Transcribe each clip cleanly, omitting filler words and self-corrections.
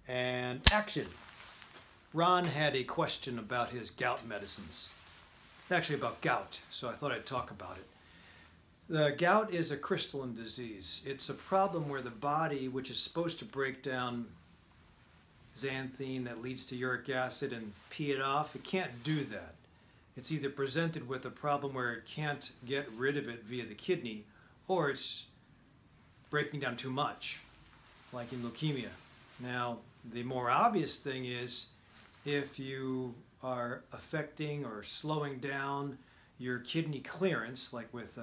And action. Ron had a question about his gout medicines. Actually about gout, so I thought I'd talk about it. The gout is a crystalline disease. It's a problem where the body, which is supposed to break down xanthine that leads to uric acid and pee it off, it can't do that. It's either presented with a problem where it can't get rid of it via the kidney, or it's breaking down too much, like in leukemia. Now, the more obvious thing is if you are affecting or slowing down your kidney clearance, like with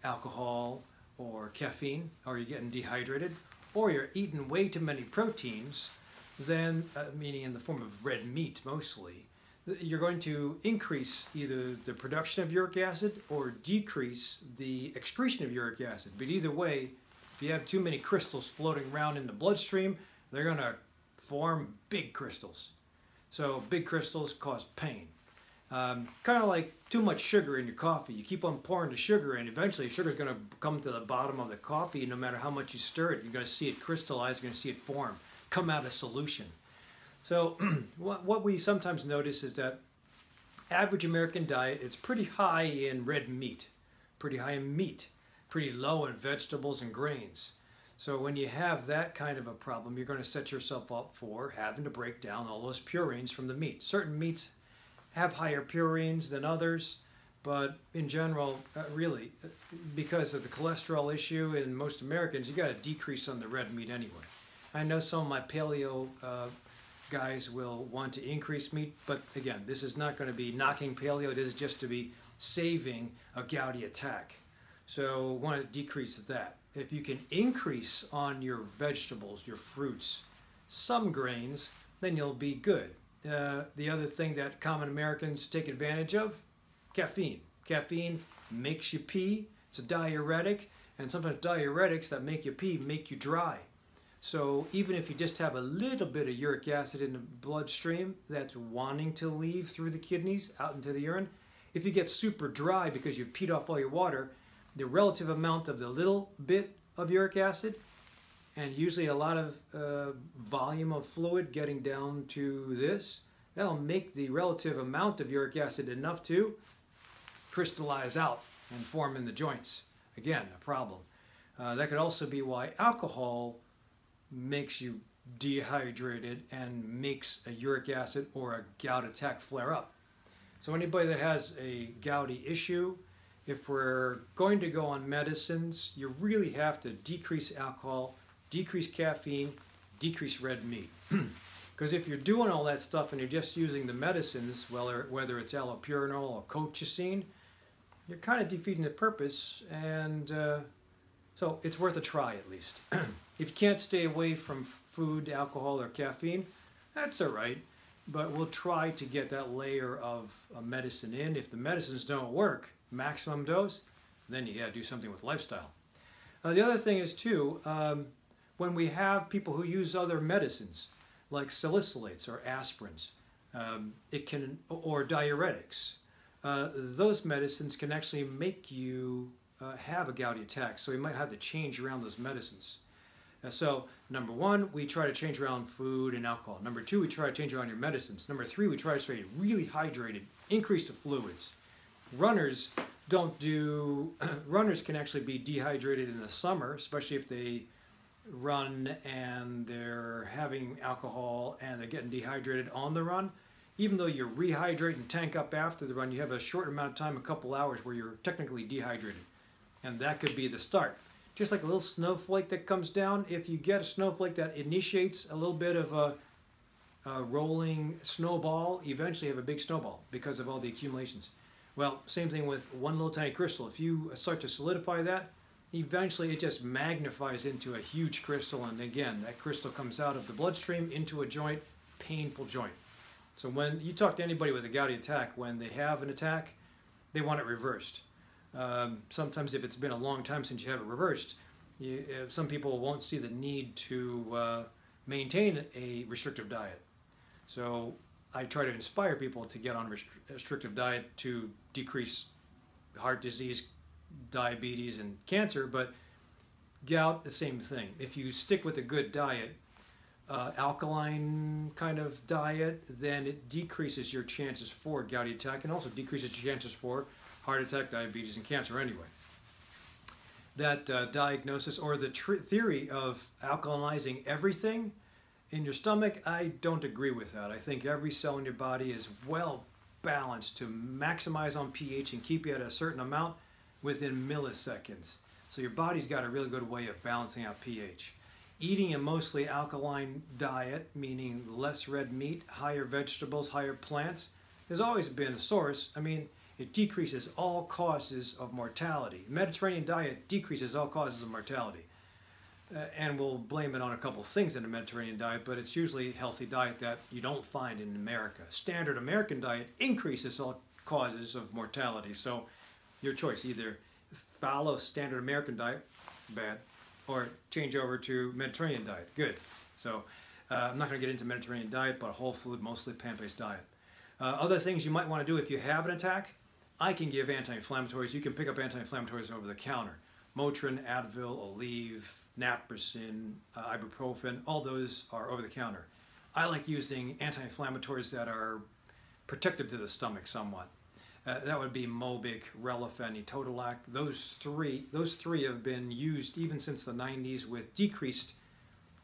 alcohol or caffeine, or you're getting dehydrated, or you're eating way too many proteins, then, meaning in the form of red meat mostly, you're going to increase either the production of uric acid or decrease the excretion of uric acid. But either way, if you have too many crystals floating around in the bloodstream, they're going to form big crystals. So big crystals cause pain. Kind of like too much sugar in your coffee. You keep on pouring the sugar in, eventually sugar is going to come to the bottom of the coffee. No matter how much you stir it, you're going to see it crystallize, you're going to see it form, come out of solution. So what we sometimes notice is that average American diet, it's pretty high in red meat, pretty high in meat, pretty low in vegetables and grains. So when you have that kind of a problem, you're going to set yourself up for having to break down all those purines from the meat. Certain meats have higher purines than others, but in general, really, because of the cholesterol issue in most Americans, you got to decrease on the red meat anyway. I know some of my paleo guys will want to increase meat, but again, this is not going to be knocking paleo. This is just to be saving a gouty attack. So want to decrease that. If you can increase on your vegetables, your fruits, some grains, then you'll be good. The other thing that common Americans take advantage of, caffeine. Caffeine makes you pee. It's a diuretic, and sometimes diuretics that make you pee make you dry. So even if you just have a little bit of uric acid in the bloodstream that's wanting to leave through the kidneys out into the urine, if you get super dry because you've peed off all your water, the relative amount of the little bit of uric acid and usually a lot of volume of fluid getting down to this, that'll make the relative amount of uric acid enough to crystallize out and form in the joints. Again, a problem. That could also be why alcohol makes you dehydrated and makes a uric acid or a gout attack flare up. So anybody that has a gouty issue, if we're going to go on medicines, you really have to decrease alcohol, decrease caffeine, decrease red meat. Because if you're doing all that stuff and you're just using the medicines, whether it's allopurinol or colchicine, you're kind of defeating the purpose, and so it's worth a try at least. If you can't stay away from food, alcohol, or caffeine, that's all right. But we'll try to get that layer of medicine in. If the medicines don't work, maximum dose, then you got to do something with lifestyle. The other thing is too, when we have people who use other medicines, like salicylates or aspirins, or diuretics, those medicines can actually make you have a gouty attack. So you might have to change around those medicines. So number one, we try to change around food and alcohol. Number two, we try to change around your medicines. Number three, we try to stay really hydrated, increase the fluids. Runners runners can actually be dehydrated in the summer, especially if they run and they're having alcohol and they're getting dehydrated on the run. Even though you rehydrate and tank up after the run, you have a short amount of time, a couple hours, where you're technically dehydrated. And that could be the start. Just like a little snowflake that comes down, if you get a snowflake that initiates a little bit of a rolling snowball, eventually you have a big snowball because of all the accumulations. Well, same thing with one little tiny crystal. If you start to solidify that, eventually it just magnifies into a huge crystal, and again, that crystal comes out of the bloodstream into a joint, painful joint. So when you talk to anybody with a gouty attack, when they have an attack, they want it reversed. Sometimes if it's been a long time since you have it reversed, some people won't see the need to maintain a restrictive diet. So I try to inspire people to get on a restrictive diet to decrease heart disease, diabetes, and cancer, but gout, the same thing. If you stick with a good diet, alkaline kind of diet, then it decreases your chances for a gouty attack and also decreases your chances for heart attack, diabetes, and cancer anyway. That diagnosis or the theory of alkalinizing everything in your stomach, I don't agree with that. I think every cell in your body is well balanced to maximize on pH and keep you at a certain amount within milliseconds. So your body's got a really good way of balancing out pH. Eating a mostly alkaline diet, meaning less red meat, higher vegetables, higher plants, has always been a source. I mean, it decreases all causes of mortality. Mediterranean diet decreases all causes of mortality. And we'll blame it on a couple things in the Mediterranean diet, but it's usually a healthy diet that you don't find in America. Standard American diet increases all causes of mortality. So your choice, either follow standard American diet, bad, or change over to Mediterranean diet, good. So I'm not going to get into Mediterranean diet, but a whole food, mostly plant-based diet. Other things you might want to do if you have an attack, I can give anti-inflammatories. You can pick up anti-inflammatories over the counter. Motrin, Advil, Aleve, naproxen, ibuprofen, all those are over the counter. I like using anti-inflammatories that are protective to the stomach somewhat. That would be Mobic, Relifen, Etodolac. Those three have been used even since the 90s with decreased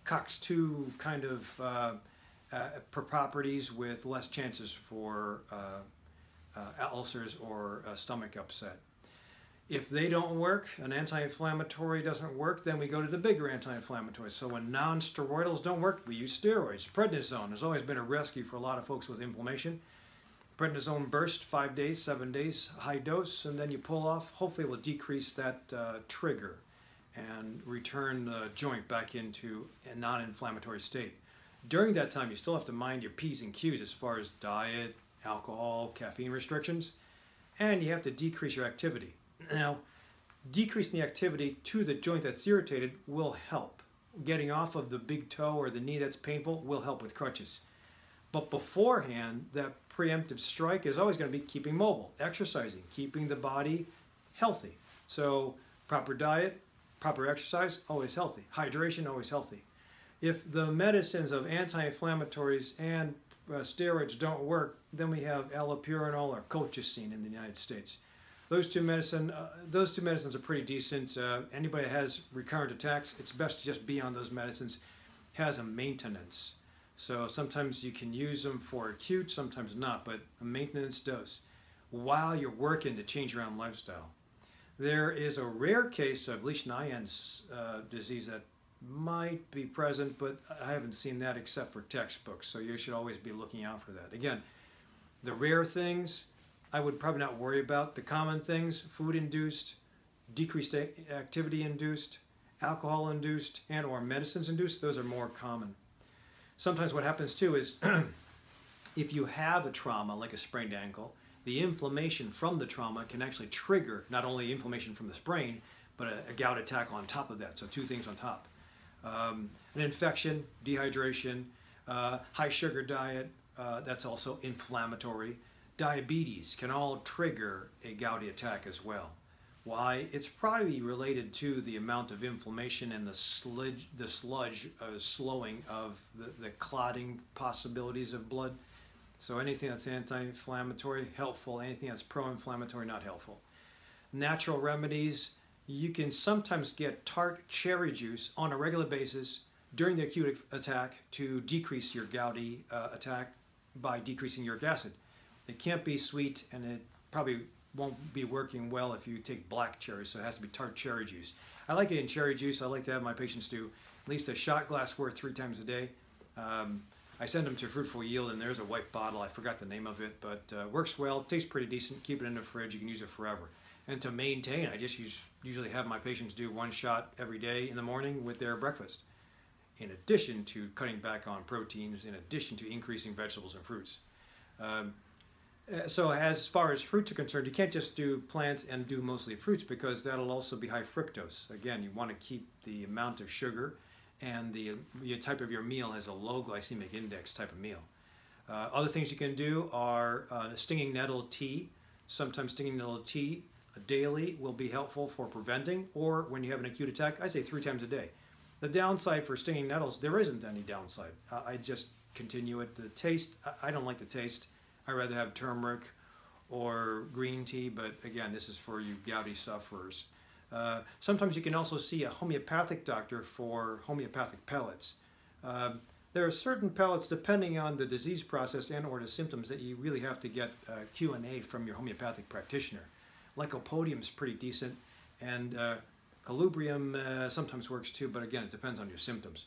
COX-2 kind of properties with less chances for ulcers or stomach upset. If they don't work, an anti-inflammatory doesn't work, then we go to the bigger anti-inflammatories. So when non-steroidals don't work, we use steroids. Prednisone has always been a rescue for a lot of folks with inflammation. Prednisone burst, 5 days, 7 days, high dose, and then you pull off. Hopefully it will decrease that trigger and return the joint back into a non-inflammatory state. During that time, you still have to mind your P's and Q's as far as diet, alcohol, caffeine restrictions, and you have to decrease your activity. Now, decreasing the activity to the joint that's irritated will help. Getting off of the big toe or the knee that's painful will help with crutches. But beforehand, that preemptive strike is always going to be keeping mobile, exercising, keeping the body healthy. So proper diet, proper exercise, always healthy. Hydration, always healthy. If the medicines of anti-inflammatories and steroids don't work, then we have allopurinol or colchicine in the United States. Those two medicines are pretty decent. Anybody that has recurrent attacks, it's best to just be on those medicines. Has a maintenance. So sometimes you can use them for acute, sometimes not, but a maintenance dose while you're working to change your own lifestyle. There is a rare case of Leishman-Nien's disease that might be present, but I haven't seen that except for textbooks, so you should always be looking out for that. Again, the rare things I would probably not worry about. The common things, food-induced, decreased activity-induced, alcohol-induced, and or medicines-induced, those are more common. Sometimes what happens too is if you have a trauma like a sprained ankle, the inflammation from the trauma can actually trigger not only inflammation from the sprain, but a gout attack on top of that. So two things on top. An infection, dehydration, high sugar diet, that's also inflammatory. Diabetes can all trigger a gouty attack as well. Why? It's probably related to the amount of inflammation and the sludge slowing of the clotting possibilities of blood. So anything that's anti-inflammatory, helpful. Anything that's pro-inflammatory, not helpful. Natural remedies, you can sometimes get tart cherry juice on a regular basis during the acute attack to decrease your gouty attack by decreasing uric acid. It can't be sweet, and it probably won't be working well if you take black cherries, so it has to be tart cherry juice. I like it in cherry juice. I like to have my patients do at least a shot glass worth 3 times a day. I send them to Fruitful Yield, and there's a white bottle. I forgot the name of it, but works well, tastes pretty decent. Keep it in the fridge. You can use it forever. And to maintain, I just usually have my patients do 1 shot every day in the morning with their breakfast, in addition to cutting back on proteins, in addition to increasing vegetables and fruits. So as far as fruits are concerned, you can't just do plants and do mostly fruits because that'll also be high fructose. Again, you want to keep the amount of sugar, and the type of your meal has a low glycemic index type of meal. Other things you can do are stinging nettle tea. Sometimes stinging nettle tea daily will be helpful for preventing, or when you have an acute attack, I'd say 3 times a day. The downside for stinging nettles, there isn't any downside. I just continue it. The taste, I don't like the taste. I rather have turmeric or green tea, but again, this is for you gouty sufferers. Sometimes you can also see a homeopathic doctor for homeopathic pellets. There are certain pellets, depending on the disease process and or the symptoms, that you really have to get Q&A from your homeopathic practitioner. Lycopodium is pretty decent, and collubrium sometimes works too, but again, it depends on your symptoms.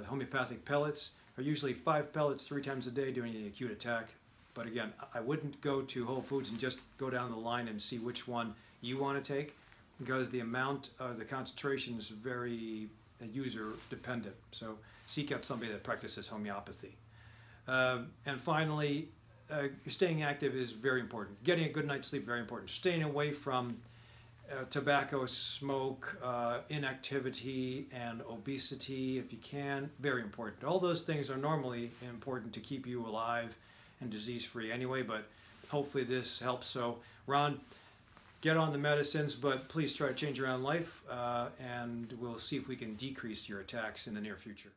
Homeopathic pellets are usually 5 pellets 3 times a day during the acute attack. But again, I wouldn't go to Whole Foods and just go down the line and see which one you want to take, because the amount of the concentration is very user dependent. So seek out somebody that practices homeopathy. And finally, staying active is very important. Getting a good night's sleep, very important. Staying away from tobacco, smoke, inactivity, and obesity, if you can, very important. All those things are normally important to keep you alive and disease-free anyway, but hopefully this helps. So, Ron, get on the medicines, but please try to change your own life, and we'll see if we can decrease your attacks in the near future.